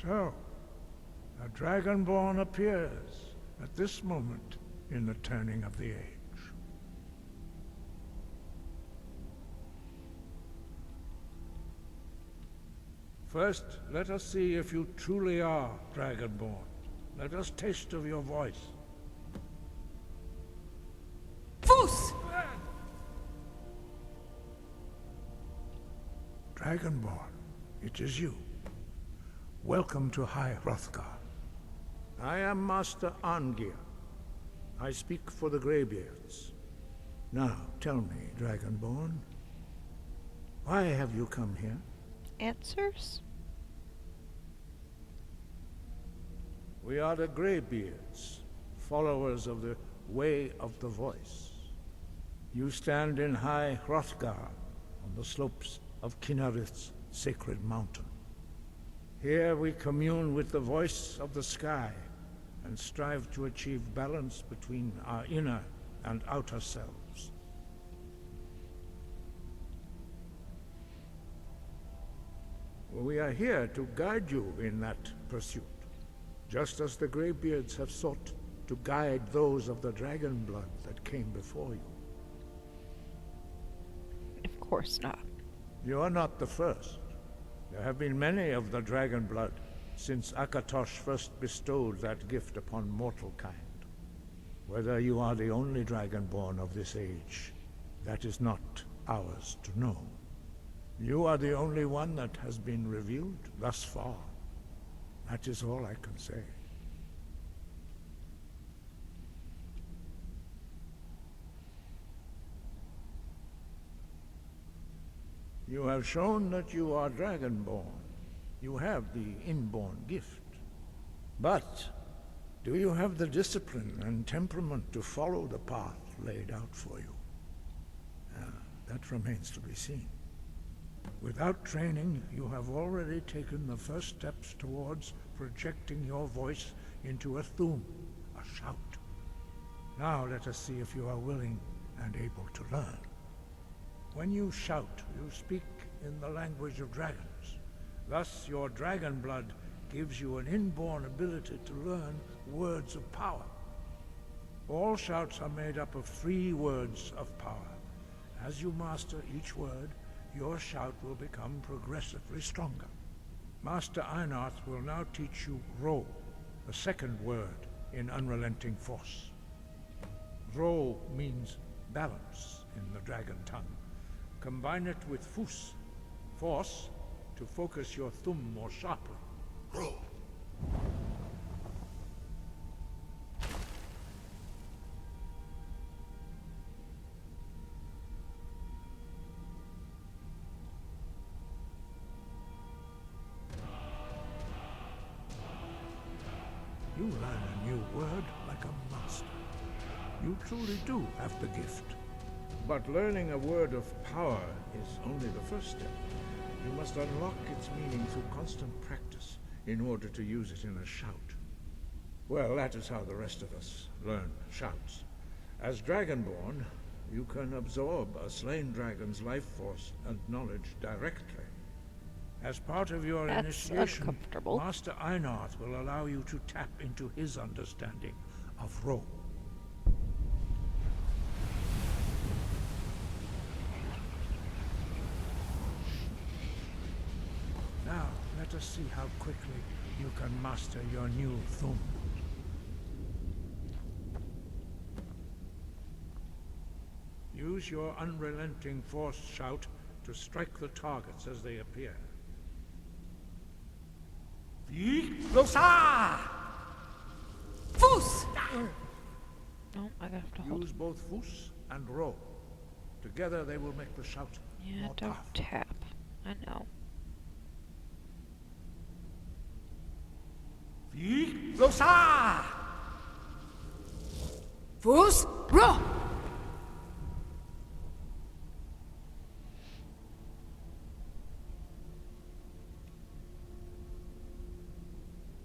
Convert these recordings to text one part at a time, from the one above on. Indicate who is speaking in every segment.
Speaker 1: So, a Dragonborn appears at this moment in the turning of the age. First, let us see if you truly are Dragonborn. Let us taste of your voice.
Speaker 2: Fus!
Speaker 1: Dragonborn, it is you. Welcome to High Hrothgar. I am Master Arngeir. I speak for the Greybeards. Now, tell me, Dragonborn, why have you come here?
Speaker 3: Answers?
Speaker 1: We are the Greybeards, followers of the Way of the Voice. You stand in High Hrothgar, on the slopes of Kinnarith's sacred mountain. Here we commune with the voice of the sky, and strive to achieve balance between our inner and outer selves. We are here to guide you in that pursuit, just as the Greybeards have sought to guide those of the dragon blood that came before you.
Speaker 3: Of course not.
Speaker 1: You are not the first. There have been many of the dragon blood since Akatosh first bestowed that gift upon mortal kind. Whether you are the only Dragonborn of this age, that is not ours to know. You are the only one that has been revealed thus far. That is all I can say. You have shown that you are Dragonborn. You have the inborn gift. But do you have the discipline and temperament to follow the path laid out for you? That remains to be seen. Without training, you have already taken the first steps towards projecting your voice into a thum, a shout. Now let us see if you are willing and able to learn. When you shout, you speak in the language of dragons. Thus, your dragon blood gives you an inborn ability to learn words of power. All shouts are made up of 3 words of power. As you master each word, your shout will become progressively stronger. Master Einarth will now teach you Ro, the second word in Unrelenting Force. Ro means balance in the dragon tongue. Combine it with Fus, force, to focus your thumb more sharply. Ro. You learn a new word like a master. You truly do have the gift. But learning a word of power is only the first step. You must unlock its meaning through constant practice in order to use it in a shout. Well, that is how the rest of us learn shouts. As Dragonborn, you can absorb a slain dragon's life force and knowledge directly. As part of your initiation, Master Einarth will allow you to tap into his understanding of Ro. Now, let us see how quickly you can master your new thum. Use your unrelenting force shout to strike the targets as they appear.
Speaker 2: Losa! Fus!
Speaker 3: No, I have to hold.
Speaker 1: Use both Fus and Ro. Together they will make the shout
Speaker 3: Yeah,
Speaker 1: more
Speaker 3: don't
Speaker 1: powerful.
Speaker 3: tap. I know.
Speaker 2: Losa! Fus! Ro!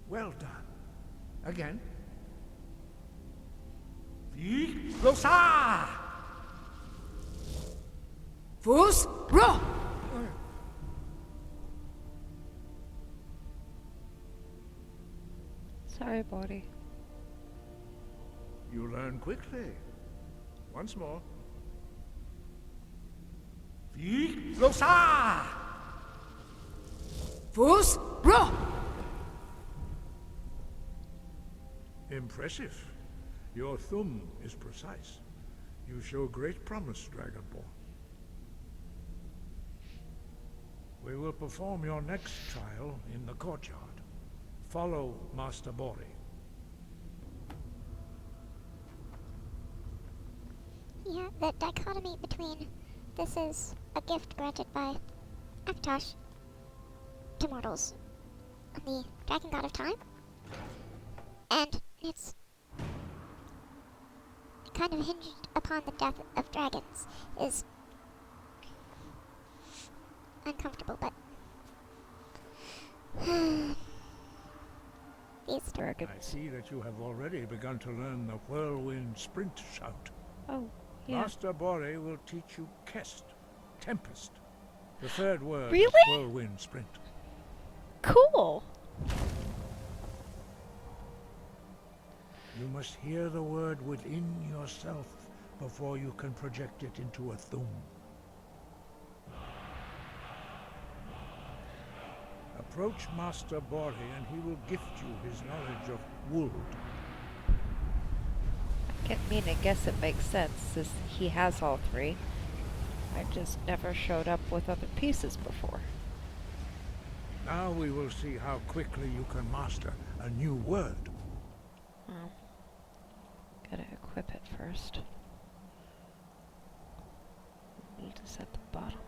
Speaker 1: Well done. Again.
Speaker 2: Losa! Fus! Ro!
Speaker 3: Sorry, buddy.
Speaker 1: You learn quickly. Once more.
Speaker 2: Losa! Fus, Ro!
Speaker 1: Impressive. Your thumb is precise. You show great promise, Dragonborn. We will perform your next trial in the courtyard. Follow Master Bori.
Speaker 4: Yeah, the dichotomy between this is a gift granted by Akatosh to mortals, the dragon god of time, and it's kind of hinged upon the death of dragons, is uncomfortable, but these
Speaker 3: Dragons.
Speaker 1: I see that you have already begun to learn the whirlwind sprint shout.
Speaker 3: Oh, yeah.
Speaker 1: Master Bori will teach you Kest, Tempest. The third word
Speaker 3: Really?
Speaker 1: is whirlwind sprint.
Speaker 3: Cool.
Speaker 1: You must hear the word within yourself before you can project it into a thum. Approach Master Bori and he will gift you his knowledge of wood.
Speaker 3: I guess it makes sense, since he has all three. I just never showed up with other pieces before.
Speaker 1: Now we will see how quickly you can master a new word.
Speaker 3: Oh. Gotta equip it first. Need to set the bottom.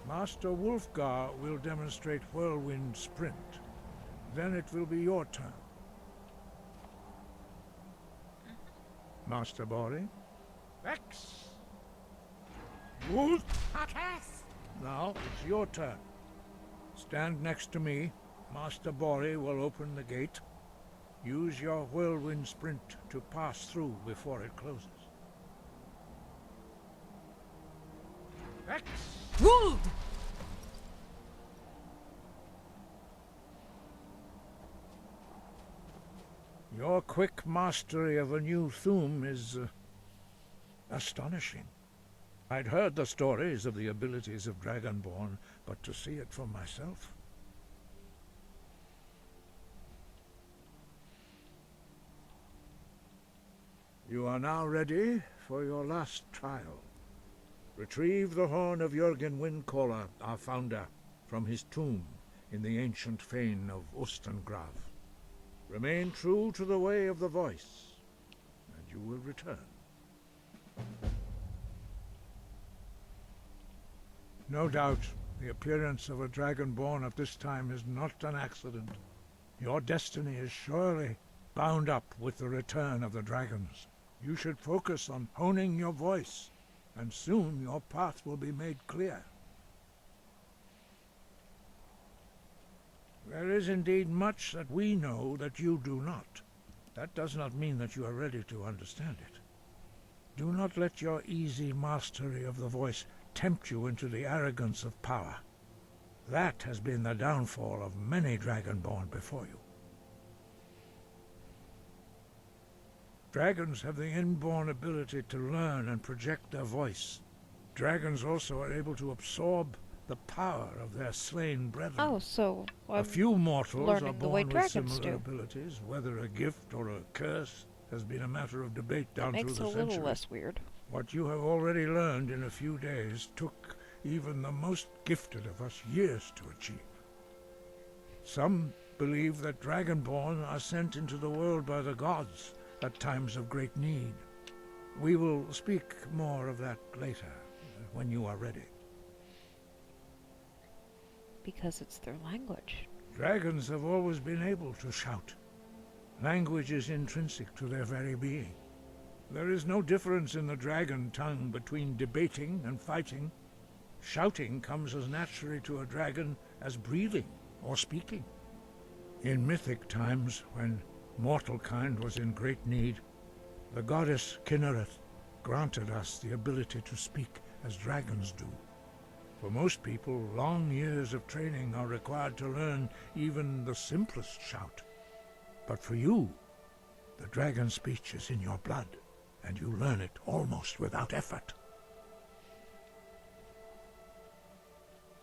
Speaker 1: Master Wulfgar will demonstrate whirlwind sprint. Then it will be your turn. Master Bori?
Speaker 2: Vex!
Speaker 1: Wolf!
Speaker 2: Akas!
Speaker 1: Now it's your turn. Stand next to me. Master Bori will open the gate. Use your whirlwind sprint to pass through before it closes.
Speaker 2: Vex! Wold!
Speaker 1: Your quick mastery of a new thum is astonishing. I'd heard the stories of the abilities of Dragonborn, but to see it for myself... You are now ready for your last trial. Retrieve the horn of Jörgen Windcaller, our founder, from his tomb in the ancient fane of Ustengrav. Remain true to the way of the voice, and you will return. No doubt, the appearance of a Dragonborn at this time is not an accident. Your destiny is surely bound up with the return of the dragons. You should focus on honing your voice, and soon your path will be made clear. There is indeed much that we know that you do not. That does not mean that you are ready to understand it. Do not let your easy mastery of the voice tempt you into the arrogance of power. That has been the downfall of many Dragonborn before you. Dragons have the inborn ability to learn and project their voice. Dragons also are able to absorb the power of their slain brethren.
Speaker 3: Oh, so
Speaker 1: A few mortals are
Speaker 3: learning the way
Speaker 1: born with
Speaker 3: dragons
Speaker 1: similar
Speaker 3: do.
Speaker 1: abilities. Whether a gift or a curse has been a matter of debate
Speaker 3: That
Speaker 1: down
Speaker 3: makes
Speaker 1: through
Speaker 3: it a
Speaker 1: the
Speaker 3: little
Speaker 1: centuries.
Speaker 3: less weird.
Speaker 1: What you have already learned in a few days took even the most gifted of us years to achieve. Some believe that Dragonborn are sent into the world by the gods at times of great need. We will speak more of that later, when you are ready.
Speaker 3: Because it's their language.
Speaker 1: Dragons have always been able to shout. Language is intrinsic to their very being. There is no difference in the dragon tongue between debating and fighting. Shouting comes as naturally to a dragon as breathing or speaking. In mythic times, when mortal kind was in great need, the goddess Kinnereth granted us the ability to speak as dragons do. For most people, long years of training are required to learn even the simplest shout. But for you, the dragon speech is in your blood, and you learn it almost without effort.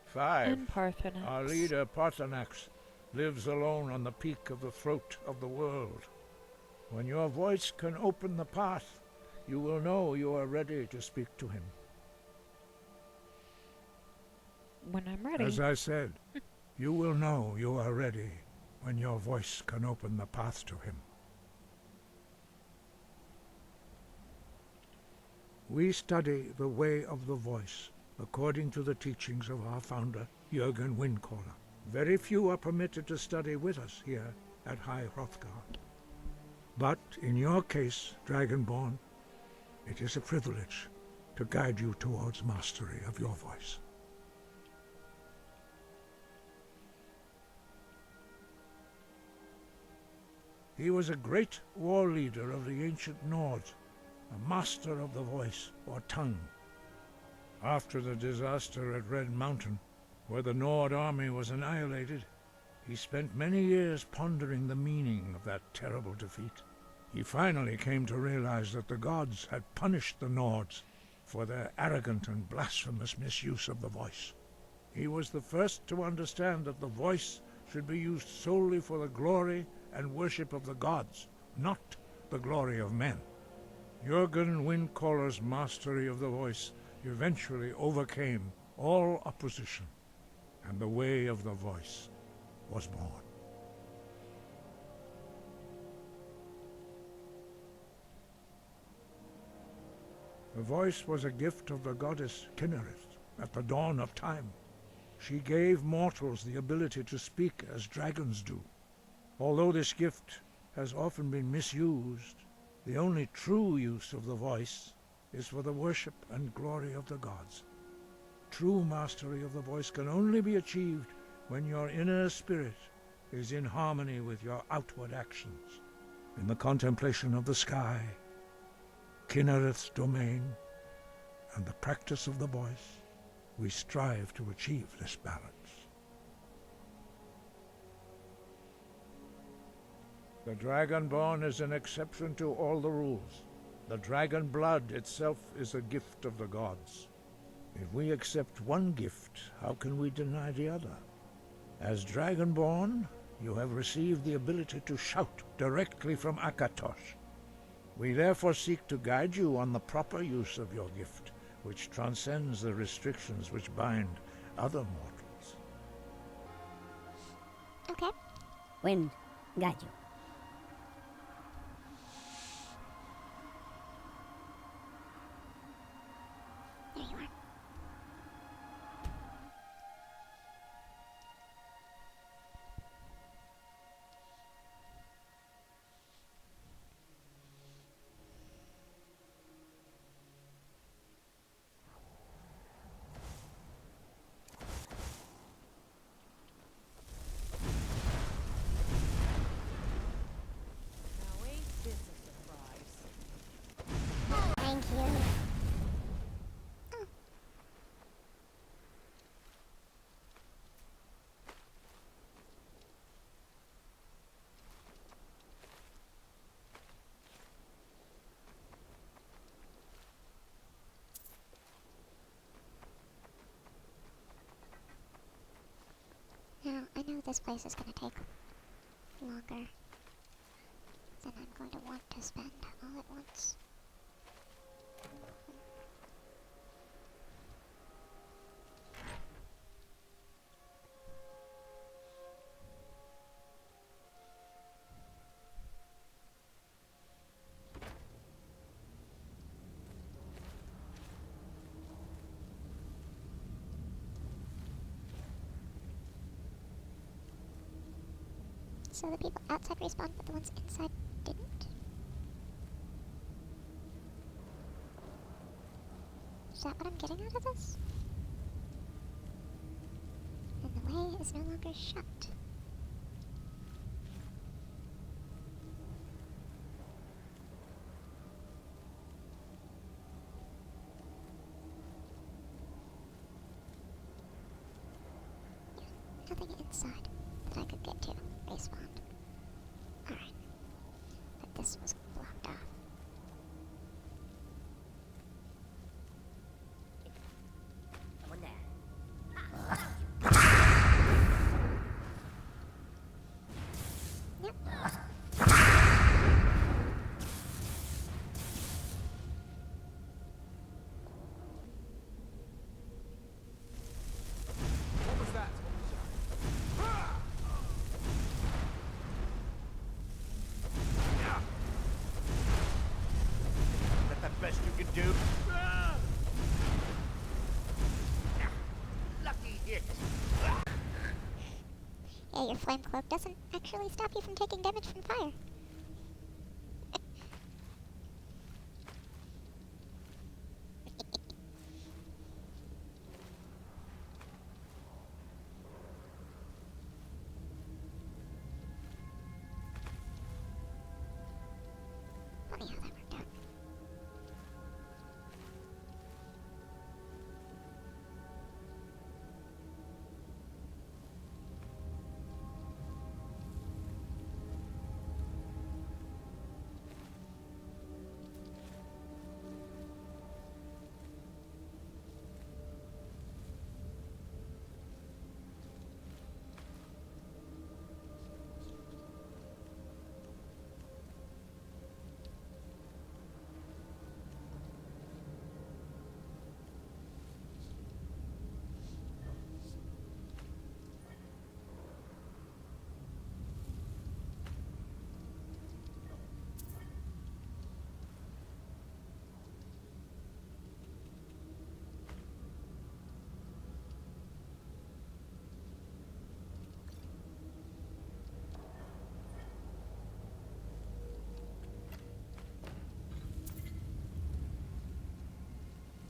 Speaker 1: 5.
Speaker 3: And Parthenax.
Speaker 1: Our leader, Parthenax, lives alone on the peak of the throat of the world. When your voice can open the path, you will know you are ready to speak to him.
Speaker 3: When I'm ready.
Speaker 1: As I said, you will know you are ready when your voice can open the path to him. We study the way of the voice according to the teachings of our founder, Jürgen Windcaller. Very few are permitted to study with us here at High Hrothgar. But in your case, Dragonborn, it is a privilege to guide you towards mastery of your voice. He was a great war leader of the ancient Nords, a master of the voice, or tongue. After the disaster at Red Mountain, where the Nord army was annihilated, he spent many years pondering the meaning of that terrible defeat. He finally came to realize that the gods had punished the Nords for their arrogant and blasphemous misuse of the voice. He was the first to understand that the voice should be used solely for the glory and worship of the gods, not the glory of men. Jürgen Windcaller's mastery of the voice eventually overcame all opposition, and the way of the voice was born. The voice was a gift of the goddess Kinnereth at the dawn of time. She gave mortals the ability to speak as dragons do. Although this gift has often been misused, the only true use of the voice is for the worship and glory of the gods. True mastery of the voice can only be achieved when your inner spirit is in harmony with your outward actions. In the contemplation of the sky, Kinnereth's domain, and the practice of the voice, we strive to achieve this balance. The Dragonborn is an exception to all the rules. The dragon blood itself is a gift of the gods. If we accept one gift, how can we deny the other? As Dragonborn, you have received the ability to shout directly from Akatosh. We therefore seek to guide you on the proper use of your gift, which transcends the restrictions which bind other mortals.
Speaker 4: Okay.
Speaker 5: Wind, guide you.
Speaker 4: There you are.
Speaker 2: Now ain't this a surprise?
Speaker 4: Thank you. Oh. Now, I know this place is going to take longer than I'm going to want to spend all at once. So the people outside respawned, but the ones inside didn't? Is that what I'm getting out of this? And the way is no longer shut. side that I could get to. Respawned. Alright. But this was blocked off.
Speaker 5: Someone there.
Speaker 4: Yep.
Speaker 6: What was that? Is that the best you can do? Lucky hit.
Speaker 4: Yeah, your flame cloak doesn't actually stop you from taking damage from fire. Funny how that worked out.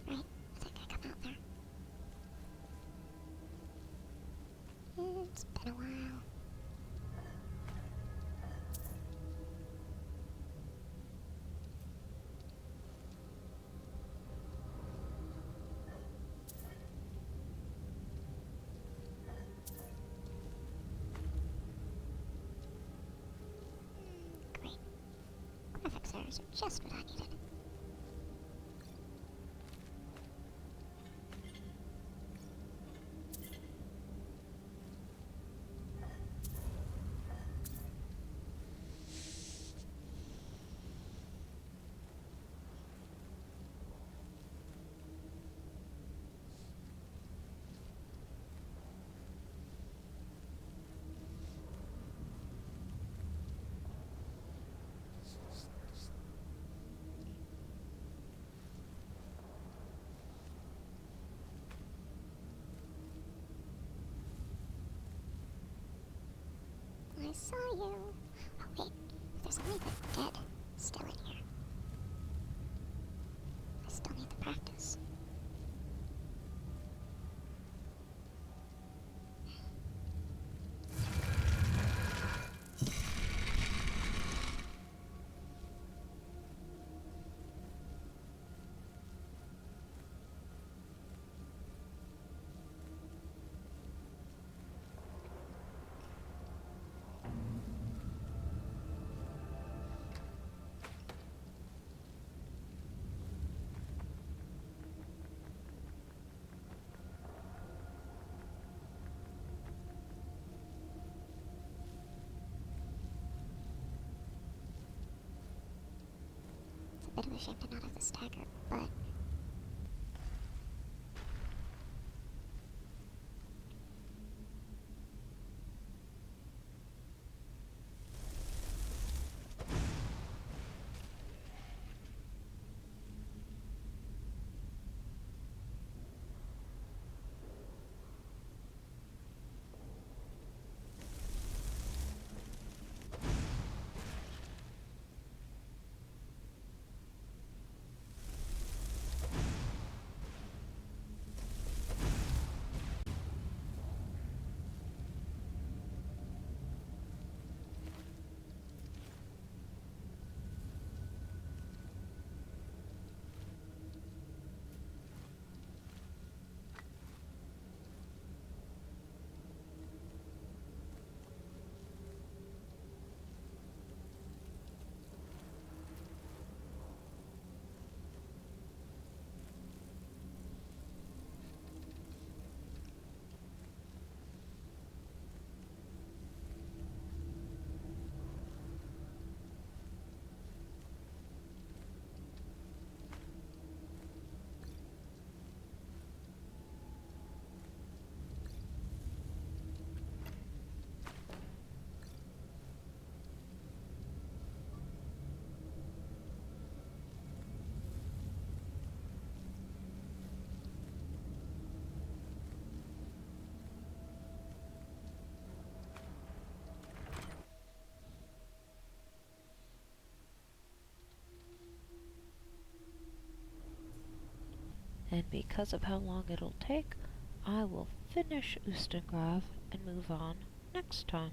Speaker 4: Right, I think I come out there. It's been a while. Great. Graphics errors are just what I needed. I saw you. Oh wait, there's only the dead still in here. I still need the practice. It's a bit of a shame to not have the stagger, but
Speaker 3: And because of how long it'll take, I will finish Ustengrav and move on next time.